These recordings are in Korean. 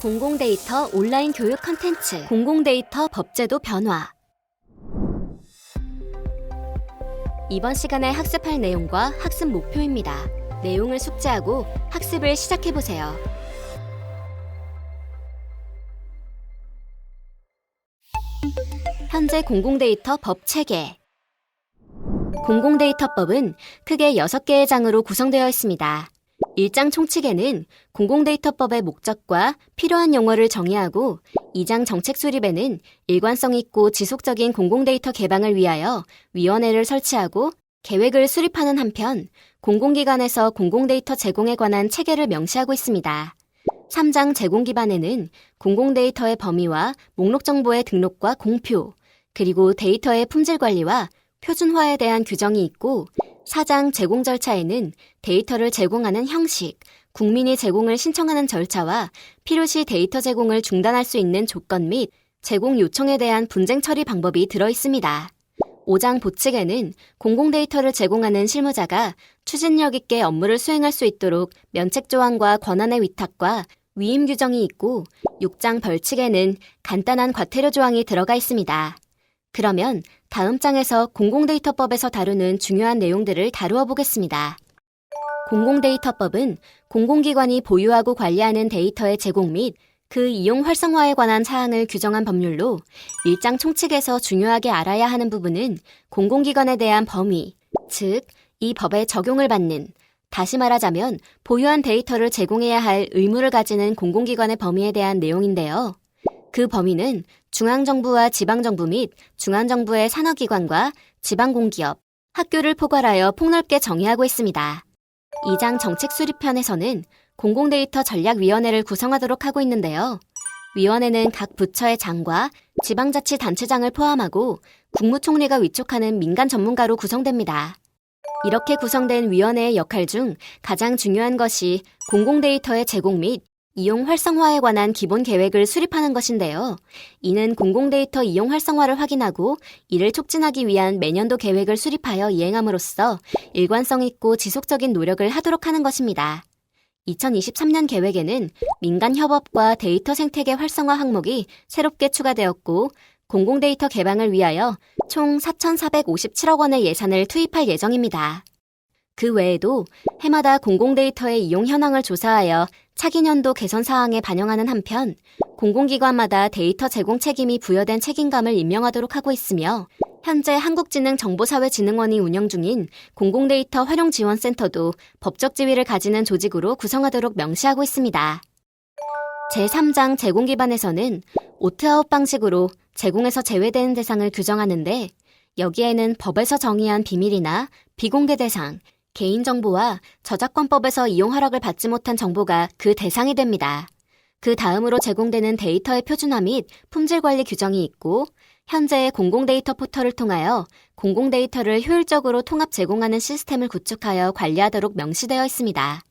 공공데이터 온라인 교육 콘텐츠, 공공데이터 법제도 변화. 이번 시간에 학습할 내용과 학습 목표입니다. 내용을 숙지하고 학습을 시작해보세요. 현재 공공데이터 법 체계. 공공데이터법은 크게 6개의 장으로 구성되어 있습니다. 1장 총칙에는 공공데이터법의 목적과 필요한 용어를 정의하고 2장 정책 수립에는 일관성 있고 지속적인 공공데이터 개방을 위하여 위원회를 설치하고 계획을 수립하는 한편 공공기관에서 공공데이터 제공에 관한 체계를 명시하고 있습니다. 3장 제공 기반에는 공공데이터의 범위와 목록 정보의 등록과 공표, 그리고 데이터의 품질 관리와 표준화에 대한 규정이 있고 4장 제공 절차에는 데이터를 제공하는 형식, 국민이 제공을 신청하는 절차와 필요시 데이터 제공을 중단할 수 있는 조건 및 제공 요청에 대한 분쟁 처리 방법이 들어 있습니다. 5장 보칙에는 공공데이터를 제공하는 실무자가 추진력 있게 업무를 수행할 수 있도록 면책 조항과 권한의 위탁과 위임 규정이 있고 6장 벌칙에는 간단한 과태료 조항이 들어가 있습니다. 그러면 다음 장에서 공공데이터법에서 다루는 중요한 내용들을 다루어 보겠습니다. 공공데이터법은 공공기관이 보유하고 관리하는 데이터의 제공 및 그 이용 활성화에 관한 사항을 규정한 법률로 1장 총칙에서 중요하게 알아야 하는 부분은 공공기관에 대한 범위, 즉, 이 법에 적용을 받는, 다시 말하자면 보유한 데이터를 제공해야 할 의무를 가지는 공공기관의 범위에 대한 내용인데요. 그 범위는 중앙정부와 지방정부 및 중앙정부의 산하기관과 지방공기업, 학교를 포괄하여 폭넓게 정의하고 있습니다. 2장 정책수립편에서는 공공데이터 전략위원회를 구성하도록 하고 있는데요. 위원회는 각 부처의 장과 지방자치단체장을 포함하고 국무총리가 위촉하는 민간 전문가로 구성됩니다. 이렇게 구성된 위원회의 역할 중 가장 중요한 것이 공공데이터의 제공 및 이용 활성화에 관한 기본 계획을 수립하는 것인데요. 이는 공공데이터 이용 활성화를 확인하고 이를 촉진하기 위한 매년도 계획을 수립하여 이행함으로써 일관성 있고 지속적인 노력을 하도록 하는 것입니다. 2023년 계획에는 민간 협업과 데이터 생태계 활성화 항목이 새롭게 추가되었고 공공데이터 개방을 위하여 총 4,457억 원의 예산을 투입할 예정입니다. 그 외에도 해마다 공공데이터의 이용 현황을 조사하여 차기 년도 개선 사항에 반영하는 한편 공공기관마다 데이터 제공 책임이 부여된 책임감을 임명하도록 하고 있으며 현재 한국지능정보사회진흥원이 운영 중인 공공데이터 활용지원센터도 법적 지위를 가지는 조직으로 구성하도록 명시하고 있습니다. 제3장 제공 기반에서는 오트아웃 방식으로 제공에서 제외되는 대상을 규정하는데 여기에는 법에서 정의한 비밀이나 비공개 대상, 개인정보와 저작권법에서 이용 허락을 받지 못한 정보가 그 대상이 됩니다. 그 다음으로 제공되는 데이터의 표준화 및 품질 관리 규정이 있고 현재의 공공데이터 포털을 통하여 공공데이터를 효율적으로 통합 제공하는 시스템을 구축하여 관리하도록 명시되어 있습니다.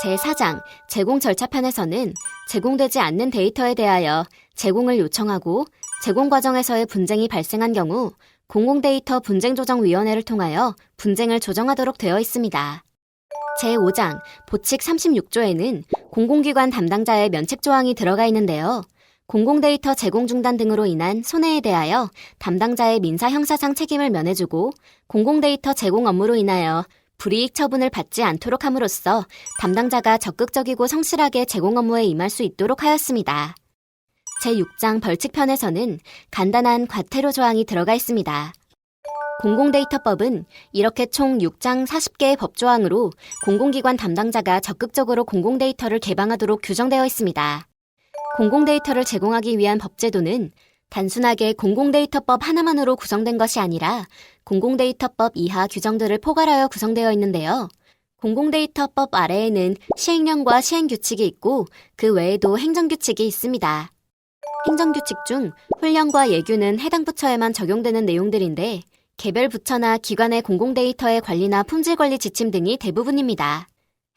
제4장 제공 절차편에서는 제공되지 않는 데이터에 대하여 제공을 요청하고 제공 과정에서의 분쟁이 발생한 경우 공공데이터 분쟁조정위원회를 통하여 분쟁을 조정하도록 되어 있습니다. 제5장 보칙 36조에는 공공기관 담당자의 면책 조항이 들어가 있는데요. 공공데이터 제공 중단 등으로 인한 손해에 대하여 담당자의 민사 형사상 책임을 면해주고 공공데이터 제공 업무로 인하여 불이익 처분을 받지 않도록 함으로써 담당자가 적극적이고 성실하게 제공 업무에 임할 수 있도록 하였습니다. 제6장 벌칙편에서는 간단한 과태료 조항이 들어가 있습니다. 공공데이터법은 이렇게 총 6장 40개의 법조항으로 공공기관 담당자가 적극적으로 공공데이터를 개방하도록 규정되어 있습니다. 공공데이터를 제공하기 위한 법제도는 단순하게 공공데이터법 하나만으로 구성된 것이 아니라 공공데이터법 이하 규정들을 포괄하여 구성되어 있는데요. 공공데이터법 아래에는 시행령과 시행규칙이 있고 그 외에도 행정규칙이 있습니다. 행정규칙 중 훈령과 예규는 해당 부처에만 적용되는 내용들인데 개별 부처나 기관의 공공데이터의 관리나 품질관리 지침 등이 대부분입니다.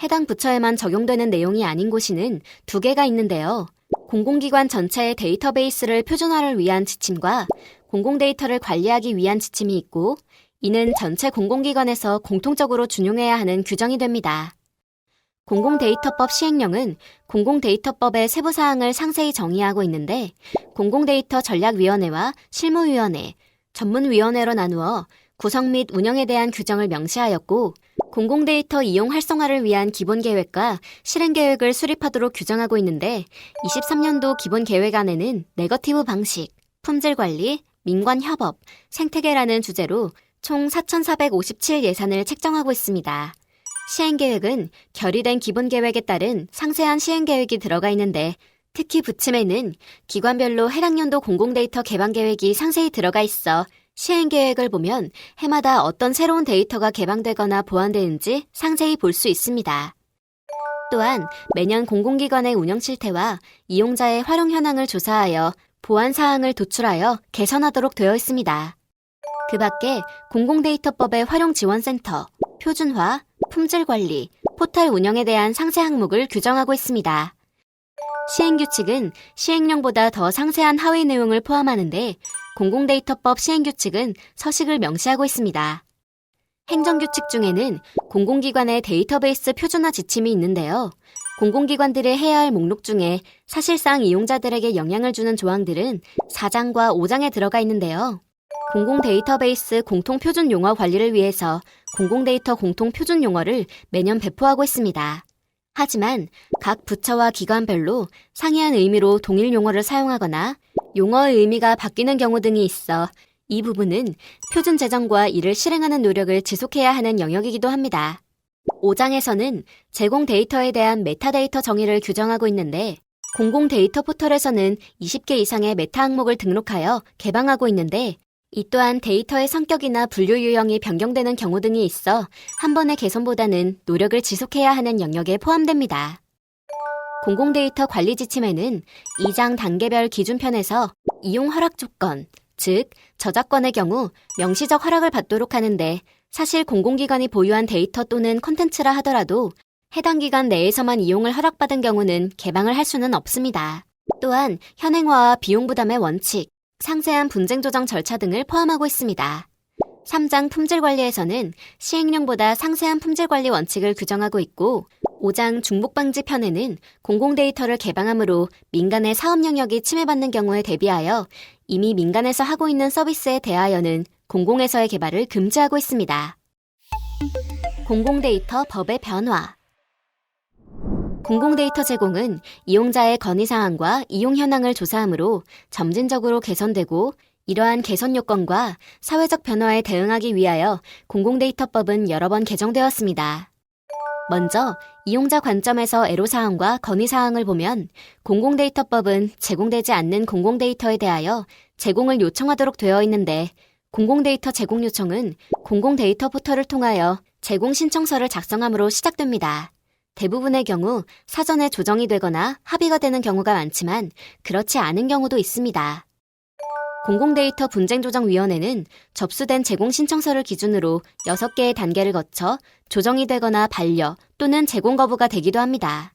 해당 부처에만 적용되는 내용이 아닌 곳에는 2개가 있는데요. 공공기관 전체의 데이터베이스를 표준화를 위한 지침과 공공데이터를 관리하기 위한 지침이 있고 이는 전체 공공기관에서 공통적으로 준용해야 하는 규정이 됩니다. 공공데이터법 시행령은 공공데이터법의 세부 사항을 상세히 정의하고 있는데 공공데이터 전략위원회와 실무위원회, 전문위원회로 나누어 구성 및 운영에 대한 규정을 명시하였고 공공데이터 이용 활성화를 위한 기본계획과 실행계획을 수립하도록 규정하고 있는데 23년도 기본계획안에는 네거티브 방식, 품질관리, 민관협업, 생태계라는 주제로 총 4,457 예산을 책정하고 있습니다. 시행계획은 결의된 기본계획에 따른 상세한 시행계획이 들어가 있는데 특히 부침에는 기관별로 해당 연도 공공데이터 개방계획이 상세히 들어가 있어 시행계획을 보면 해마다 어떤 새로운 데이터가 개방되거나 보완되는지 상세히 볼 수 있습니다. 또한 매년 공공기관의 운영 실태와 이용자의 활용 현황을 조사하여 보완 사항을 도출하여 개선하도록 되어 있습니다. 그 밖에 공공데이터법의 활용지원센터, 표준화, 품질관리, 포털 운영에 대한 상세 항목을 규정하고 있습니다. 시행규칙은 시행령보다 더 상세한 하위 내용을 포함하는데 공공데이터법 시행규칙은 서식을 명시하고 있습니다. 행정규칙 중에는 공공기관의 데이터베이스 표준화 지침이 있는데요. 공공기관들이 해야 할 목록 중에 사실상 이용자들에게 영향을 주는 조항들은 4장과 5장에 들어가 있는데요. 공공데이터베이스 공통표준용어 관리를 위해서 공공데이터 공통표준용어를 매년 배포하고 있습니다. 하지만 각 부처와 기관별로 상이한 의미로 동일 용어를 사용하거나 용어의 의미가 바뀌는 경우 등이 있어 이 부분은 표준 제정과 이를 실행하는 노력을 지속해야 하는 영역이기도 합니다. 5장에서는 제공 데이터에 대한 메타데이터 정의를 규정하고 있는데 공공데이터 포털에서는 20개 이상의 메타 항목을 등록하여 개방하고 있는데 이 또한 데이터의 성격이나 분류 유형이 변경되는 경우 등이 있어 한 번의 개선보다는 노력을 지속해야 하는 영역에 포함됩니다. 공공데이터 관리 지침에는 2장 단계별 기준편에서 이용 허락 조건, 즉 저작권의 경우 명시적 허락을 받도록 하는데 사실 공공기관이 보유한 데이터 또는 콘텐츠라 하더라도 해당 기간 내에서만 이용을 허락받은 경우는 개방을 할 수는 없습니다. 또한 현행화와 비용 부담의 원칙, 상세한 분쟁 조정 절차 등을 포함하고 있습니다. 3장 품질관리에서는 시행령보다 상세한 품질관리 원칙을 규정하고 있고 5장 중복방지 편에는 공공데이터를 개방함으로 민간의 사업 영역이 침해받는 경우에 대비하여 이미 민간에서 하고 있는 서비스에 대하여는 공공에서의 개발을 금지하고 있습니다. 공공데이터 법의 변화 공공데이터 제공은 이용자의 건의사항과 이용 현황을 조사하므로 점진적으로 개선되고 이러한 개선 요건과 사회적 변화에 대응하기 위하여 공공데이터법은 여러 번 개정되었습니다. 먼저 이용자 관점에서 애로사항과 건의사항을 보면 공공데이터법은 제공되지 않는 공공데이터에 대하여 제공을 요청하도록 되어 있는데 공공데이터 제공 요청은 공공데이터 포털을 통하여 제공 신청서를 작성함으로 시작됩니다. 대부분의 경우 사전에 조정이 되거나 합의가 되는 경우가 많지만 그렇지 않은 경우도 있습니다. 공공데이터 분쟁조정위원회는 접수된 제공 신청서를 기준으로 6개의 단계를 거쳐 조정이 되거나 반려 또는 제공 거부가 되기도 합니다.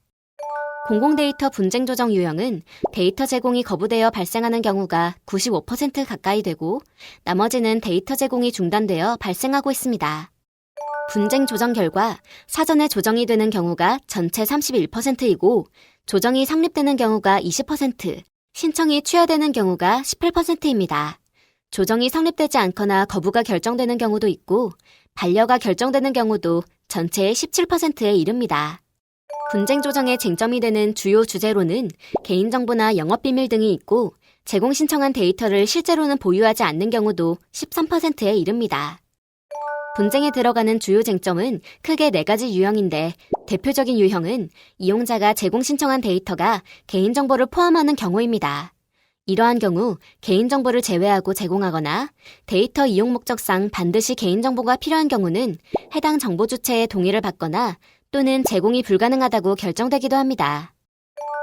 공공데이터 분쟁조정 유형은 데이터 제공이 거부되어 발생하는 경우가 95% 가까이 되고 나머지는 데이터 제공이 중단되어 발생하고 있습니다. 분쟁 조정 결과 사전에 조정이 되는 경우가 전체 31%이고 조정이 성립되는 경우가 20%, 신청이 취하되는 경우가 18%입니다. 조정이 성립되지 않거나 거부가 결정되는 경우도 있고 반려가 결정되는 경우도 전체의 17%에 이릅니다. 분쟁 조정의 쟁점이 되는 주요 주제로는 개인정보나 영업비밀 등이 있고 제공 신청한 데이터를 실제로는 보유하지 않는 경우도 13%에 이릅니다. 분쟁에 들어가는 주요 쟁점은 크게 4가지 유형인데 대표적인 유형은 이용자가 제공 신청한 데이터가 개인정보를 포함하는 경우입니다. 이러한 경우 개인정보를 제외하고 제공하거나 데이터 이용 목적상 반드시 개인정보가 필요한 경우는 해당 정보 주체의 동의를 받거나 또는 제공이 불가능하다고 결정되기도 합니다.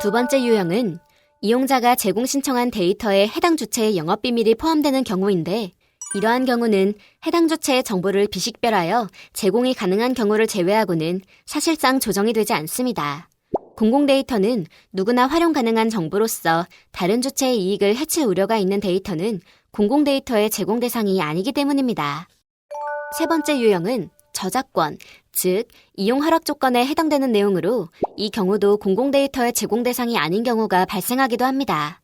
두 번째 유형은 이용자가 제공 신청한 데이터에 해당 주체의 영업비밀이 포함되는 경우인데 이러한 경우는 해당 주체의 정보를 비식별하여 제공이 가능한 경우를 제외하고는 사실상 조정이 되지 않습니다. 공공데이터는 누구나 활용 가능한 정보로서 다른 주체의 이익을 해칠 우려가 있는 데이터는 공공데이터의 제공 대상이 아니기 때문입니다. 세 번째 유형은 저작권, 즉 이용 허락 조건에 해당되는 내용으로 이 경우도 공공데이터의 제공 대상이 아닌 경우가 발생하기도 합니다.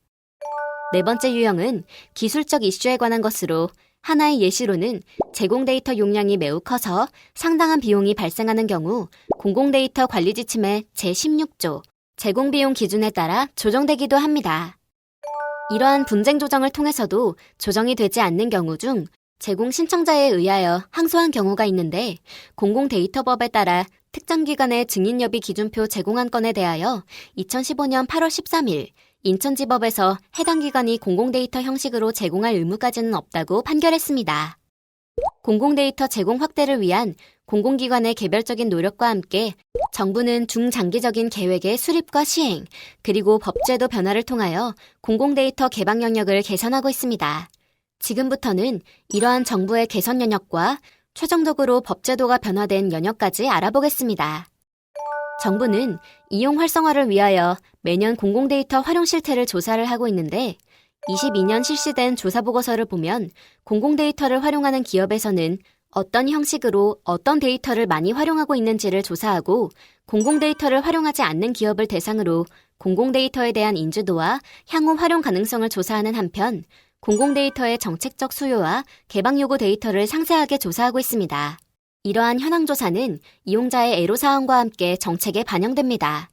네 번째 유형은 기술적 이슈에 관한 것으로 하나의 예시로는 제공 데이터 용량이 매우 커서 상당한 비용이 발생하는 경우 공공데이터 관리 지침의 제16조 제공 비용 기준에 따라 조정되기도 합니다. 이러한 분쟁 조정을 통해서도 조정이 되지 않는 경우 중 제공 신청자에 의하여 항소한 경우가 있는데 공공데이터법에 따라 특정 기관의 증인여비 기준표 제공한 건에 대하여 2015년 8월 13일 인천지법에서 해당 기관이 공공데이터 형식으로 제공할 의무까지는 없다고 판결했습니다. 공공데이터 제공 확대를 위한 공공기관의 개별적인 노력과 함께 정부는 중장기적인 계획의 수립과 시행, 그리고 법제도 변화를 통하여 공공데이터 개방 영역을 개선하고 있습니다. 지금부터는 이러한 정부의 개선 영역과 최종적으로 법제도가 변화된 영역까지 알아보겠습니다. 정부는 이용 활성화를 위하여 매년 공공데이터 활용 실태를 조사를 하고 있는데 22년 실시된 조사 보고서를 보면 공공데이터를 활용하는 기업에서는 어떤 형식으로 어떤 데이터를 많이 활용하고 있는지를 조사하고 공공데이터를 활용하지 않는 기업을 대상으로 공공데이터에 대한 인지도와 향후 활용 가능성을 조사하는 한편 공공데이터의 정책적 수요와 개방 요구 데이터를 상세하게 조사하고 있습니다. 이러한 현황 조사는 이용자의 애로사항과 함께 정책에 반영됩니다.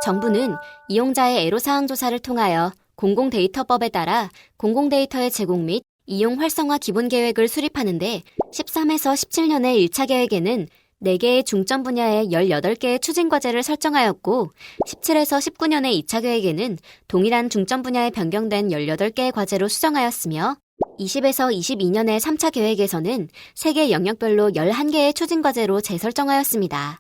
정부는 이용자의 애로사항 조사를 통하여 공공데이터법에 따라 공공데이터의 제공 및 이용 활성화 기본계획을 수립하는데 13에서 17년의 1차 계획에는 4개의 중점 분야의 18개의 추진과제를 설정하였고 17에서 19년의 2차 계획에는 동일한 중점 분야에 변경된 18개의 과제로 수정하였으며 20에서 22년의 3차 계획에서는 3개 영역별로 11개의 추진과제로 재설정하였습니다.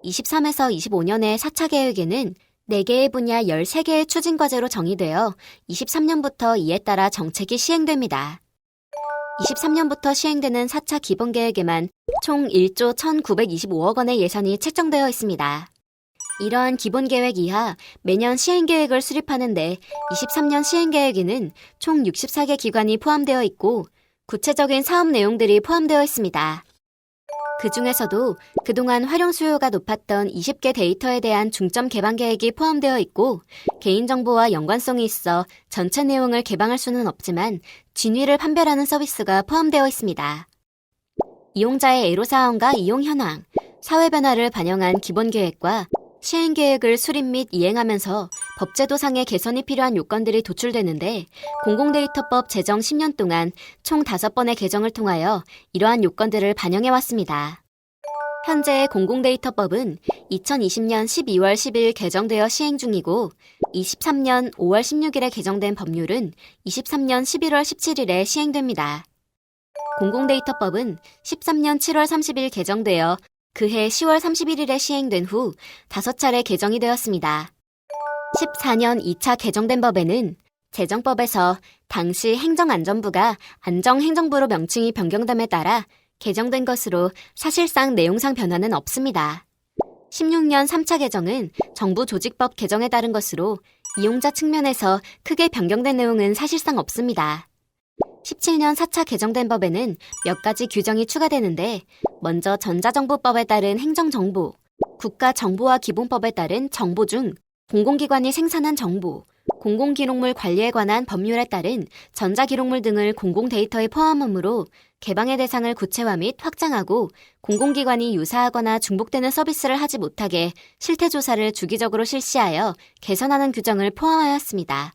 23에서 25년의 4차 계획에는 4개의 분야 13개의 추진과제로 정의되어 23년부터 이에 따라 정책이 시행됩니다. 23년부터 시행되는 4차 기본계획에만 총 1조 1,925억 원의 예산이 책정되어 있습니다. 이러한 기본계획 이하 매년 시행계획을 수립하는데 23년 시행계획에는 총 64개 기관이 포함되어 있고 구체적인 사업 내용들이 포함되어 있습니다. 그 중에서도 그동안 활용 수요가 높았던 20개 데이터에 대한 중점 개방 계획이 포함되어 있고 개인정보와 연관성이 있어 전체 내용을 개방할 수는 없지만 진위를 판별하는 서비스가 포함되어 있습니다. 이용자의 애로사항과 이용 현황, 사회 변화를 반영한 기본계획과 시행계획을 수립 및 이행하면서 법제도상의 개선이 필요한 요건들이 도출되는데 공공데이터법 제정 10년 동안 총 5번의 개정을 통하여 이러한 요건들을 반영해왔습니다. 현재 공공데이터법은 2020년 12월 10일 개정되어 시행 중이고 23년 5월 16일에 개정된 법률은 23년 11월 17일에 시행됩니다. 공공데이터법은 13년 7월 30일 개정되어 그해 10월 31일에 시행된 후 5차례 개정이 되었습니다. 14년 2차 개정된 법에는 재정법에서 당시 행정안전부가 안정행정부로 명칭이 변경됨에 따라 개정된 것으로 사실상 내용상 변화는 없습니다. 16년 3차 개정은 정부조직법 개정에 따른 것으로 이용자 측면에서 크게 변경된 내용은 사실상 없습니다. 17년 4차 개정된 법에는 몇 가지 규정이 추가되는데 먼저 전자정보법에 따른 행정정보, 국가정보화 기본법에 따른 정보 중 공공기관이 생산한 정보, 공공기록물 관리에 관한 법률에 따른 전자기록물 등을 공공데이터에 포함하므로 개방의 대상을 구체화 및 확장하고 공공기관이 유사하거나 중복되는 서비스를 하지 못하게 실태조사를 주기적으로 실시하여 개선하는 규정을 포함하였습니다.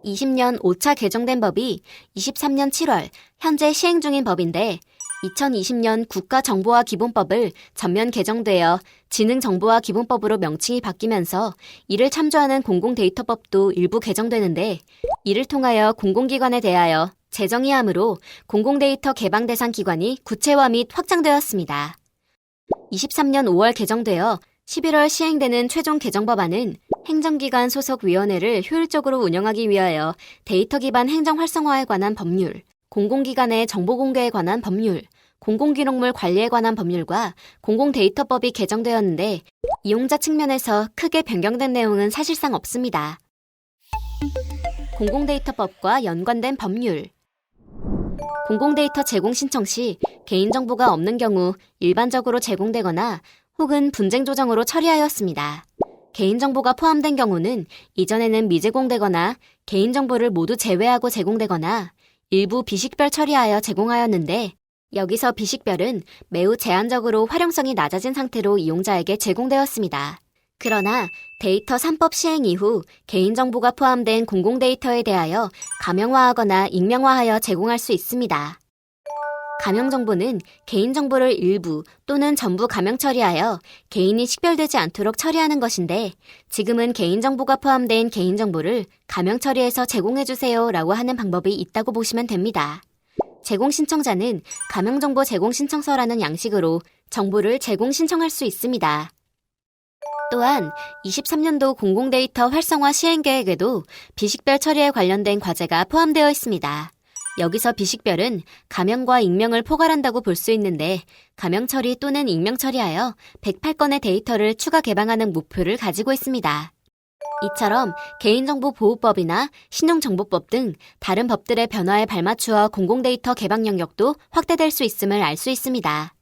20년 5차 개정된 법이 23년 7월 현재 시행 중인 법인데 2020년 국가정보화 기본법을 전면 개정되어 지능정보화 기본법으로 명칭이 바뀌면서 이를 참조하는 공공데이터법도 일부 개정되는데 이를 통하여 공공기관에 대하여 재정의함으로 공공데이터 개방 대상 기관이 구체화 및 확장되었습니다. 23년 5월 개정되어 11월 시행되는 최종 개정법안은 행정기관 소속위원회를 효율적으로 운영하기 위하여 데이터 기반 행정 활성화에 관한 법률, 공공기관의 정보 공개에 관한 법률, 공공기록물 관리에 관한 법률과 공공데이터법이 개정되었는데 이용자 측면에서 크게 변경된 내용은 사실상 없습니다. 공공데이터법과 연관된 법률 공공데이터 제공 신청 시 개인정보가 없는 경우 일반적으로 제공되거나 혹은 분쟁 조정으로 처리하였습니다. 개인정보가 포함된 경우는 이전에는 미제공되거나 개인정보를 모두 제외하고 제공되거나 일부 비식별 처리하여 제공하였는데 여기서 비식별은 매우 제한적으로 활용성이 낮아진 상태로 이용자에게 제공되었습니다. 그러나 데이터 3법 시행 이후 개인정보가 포함된 공공데이터에 대하여 가명화하거나 익명화하여 제공할 수 있습니다. 가명정보는 개인정보를 일부 또는 전부 가명 처리하여 개인이 식별되지 않도록 처리하는 것인데 지금은 개인정보가 포함된 개인정보를 가명 처리해서 제공해주세요 라고 하는 방법이 있다고 보시면 됩니다. 제공 신청자는 가명정보 제공 신청서라는 양식으로 정보를 제공 신청할 수 있습니다. 또한 23년도 공공데이터 활성화 시행계획에도 비식별 처리에 관련된 과제가 포함되어 있습니다. 여기서 비식별은 가명과 익명을 포괄한다고 볼 수 있는데 가명 처리 또는 익명 처리하여 108건의 데이터를 추가 개방하는 목표를 가지고 있습니다. 이처럼 개인정보보호법이나 신용정보법 등 다른 법들의 변화에 발맞추어 공공데이터 개방 영역도 확대될 수 있음을 알 수 있습니다.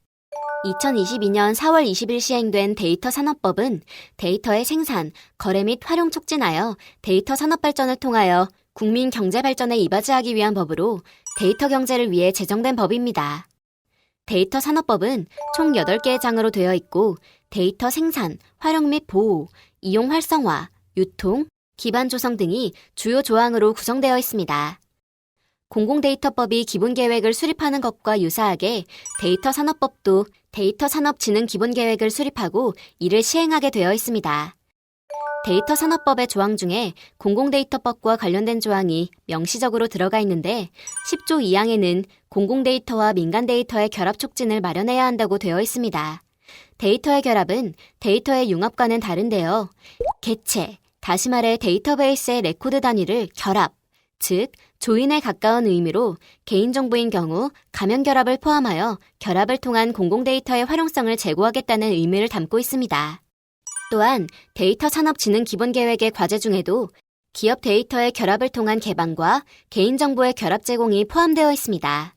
2022년 4월 20일 시행된 데이터 산업법은 데이터의 생산, 거래 및 활용 촉진하여 데이터 산업 발전을 통하여 국민 경제 발전에 이바지하기 위한 법으로 데이터 경제를 위해 제정된 법입니다. 데이터 산업법은 총 8개의 장으로 되어 있고 데이터 생산, 활용 및 보호, 이용 활성화, 유통, 기반 조성 등이 주요 조항으로 구성되어 있습니다. 공공데이터법이 기본계획을 수립하는 것과 유사하게 데이터 산업법도 데이터 산업 진흥 기본계획을 수립하고 이를 시행하게 되어 있습니다. 데이터 산업법의 조항 중에 공공데이터법과 관련된 조항이 명시적으로 들어가 있는데 10조 2항에는 공공데이터와 민간데이터의 결합 촉진을 마련해야 한다고 되어 있습니다. 데이터의 결합은 데이터의 융합과는 다른데요. 개체, 다시 말해 데이터베이스의 레코드 단위를 결합, 즉 조인에 가까운 의미로 개인정보인 경우 가명 결합을 포함하여 결합을 통한 공공데이터의 활용성을 제고하겠다는 의미를 담고 있습니다. 또한 데이터 산업 진흥 기본계획의 과제 중에도 기업 데이터의 결합을 통한 개방과 개인정보의 결합 제공이 포함되어 있습니다.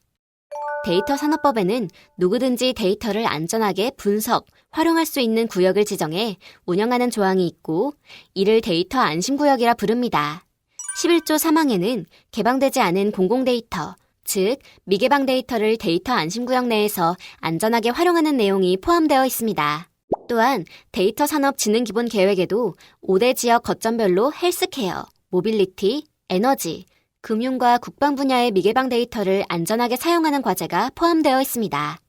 데이터 산업법에는 누구든지 데이터를 안전하게 분석, 활용할 수 있는 구역을 지정해 운영하는 조항이 있고 이를 데이터 안심구역이라 부릅니다. 11조 3항에는 개방되지 않은 공공데이터, 즉 미개방 데이터를 데이터 안심구역 내에서 안전하게 활용하는 내용이 포함되어 있습니다. 또한 데이터 산업 진흥 기본 계획에도 5대 지역 거점별로 헬스케어, 모빌리티, 에너지, 금융과 국방 분야의 미개방 데이터를 안전하게 사용하는 과제가 포함되어 있습니다.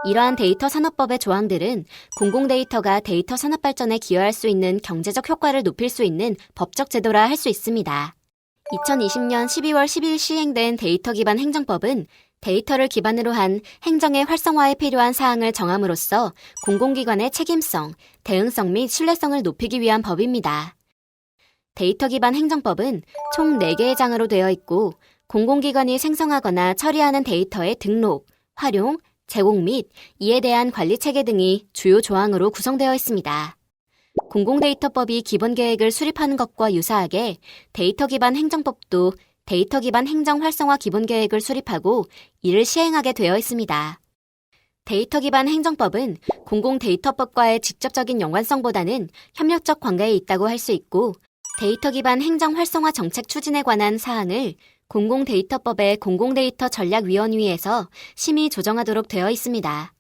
이러한 데이터 산업법의 조항들은 공공데이터가 데이터 산업 발전에 기여할 수 있는 경제적 효과를 높일 수 있는 법적 제도라 할 수 있습니다. 2020년 12월 10일 시행된 데이터 기반 행정법은 데이터를 기반으로 한 행정의 활성화에 필요한 사항을 정함으로써 공공기관의 책임성, 대응성 및 신뢰성을 높이기 위한 법입니다. 데이터 기반 행정법은 총 4개의 장으로 되어 있고 공공기관이 생성하거나 처리하는 데이터의 등록, 활용, 제공 및 이에 대한 관리 체계 등이 주요 조항으로 구성되어 있습니다. 공공데이터법이 기본계획을 수립하는 것과 유사하게 데이터 기반 행정법도 데이터 기반 행정 활성화 기본계획을 수립하고 이를 시행하게 되어 있습니다. 데이터 기반 행정법은 공공데이터법과의 직접적인 연관성보다는 협력적 관계에 있다고 할 수 있고 데이터 기반 행정 활성화 정책 추진에 관한 사항을 공공데이터법의 공공데이터 전략위원회에서 심의 조정하도록 되어 있습니다.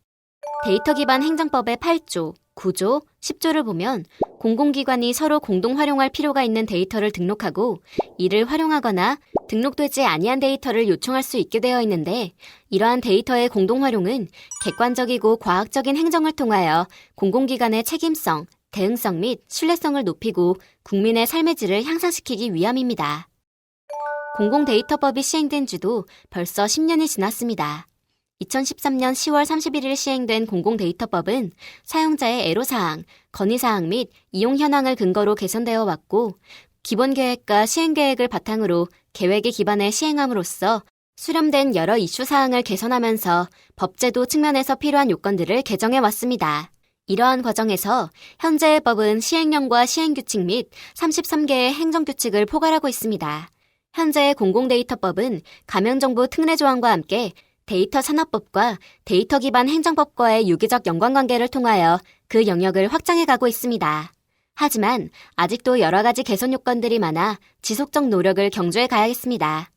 데이터 기반 행정법의 8조, 9조, 10조를 보면 공공기관이 서로 공동 활용할 필요가 있는 데이터를 등록하고 이를 활용하거나 등록되지 아니한 데이터를 요청할 수 있게 되어 있는데 이러한 데이터의 공동 활용은 객관적이고 과학적인 행정을 통하여 공공기관의 책임성, 대응성 및 신뢰성을 높이고 국민의 삶의 질을 향상시키기 위함입니다. 공공데이터법이 시행된 지도 벌써 10년이 지났습니다. 2013년 10월 31일 시행된 공공데이터법은 사용자의 애로사항, 건의사항 및 이용 현황을 근거로 개선되어 왔고 기본계획과 시행계획을 바탕으로 계획에 기반해 시행함으로써 수렴된 여러 이슈사항을 개선하면서 법제도 측면에서 필요한 요건들을 개정해 왔습니다. 이러한 과정에서 현재의 법은 시행령과 시행규칙 및 33개의 행정규칙을 포괄하고 있습니다. 현재 공공데이터법은 가명정보 특례조항과 함께 데이터 산업법과 데이터 기반 행정법과의 유기적 연관관계를 통하여 그 영역을 확장해가고 있습니다. 하지만 아직도 여러 가지 개선 요건들이 많아 지속적 노력을 경주해 가야겠습니다.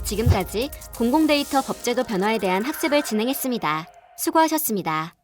지금까지 공공데이터 법제도 변화에 대한 학습을 진행했습니다. 수고하셨습니다.